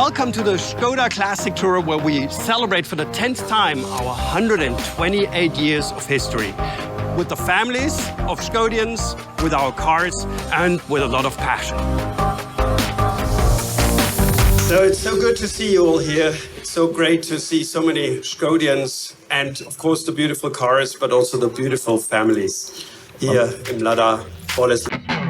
Welcome to the Škoda Classic Tour, where we celebrate for the 10th time our 128 years of history. With the families of Škodians, with our cars, and with a lot of passion. So it's so good to see you all here. It's so great to see so many Škodians and, of course, the beautiful cars, but also the beautiful families here in Mladá Boleslav.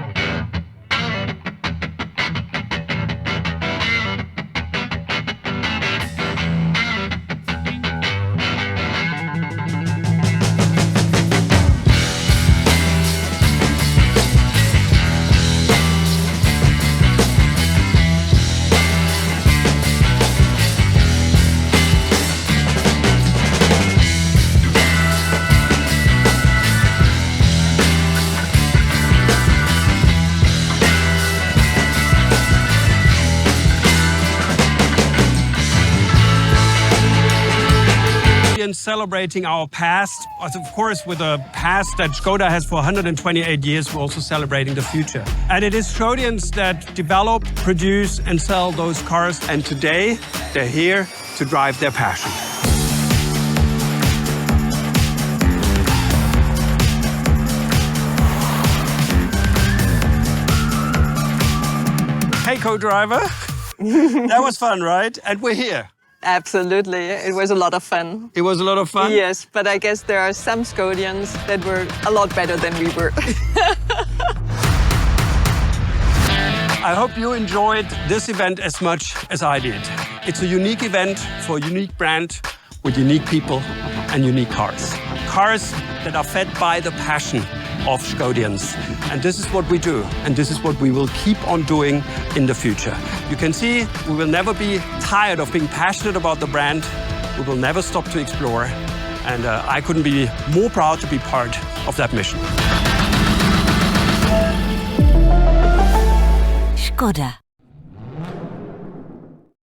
Celebrating our past, of course, with a past that Škoda has for 128 years, we're also celebrating the future. And it is Škodians that develop, produce, and sell those cars. And today, they're here to drive their passion. Hey, co-driver. That was fun, right? And we're here. Absolutely. It was a lot of fun. It was a lot of fun? Yes, but I guess there are some Škodians that were a lot better than we were. I hope you enjoyed this event as much as I did. It's a unique event for a unique brand with unique people and unique cars. Cars that are fed by the passion of Škodians. And this is what we do, and this is what we will keep on doing in the future. You can see we will never be tired of being passionate about the brand. We will never stop to explore, and I couldn't be more proud to be part of that mission. Škoda.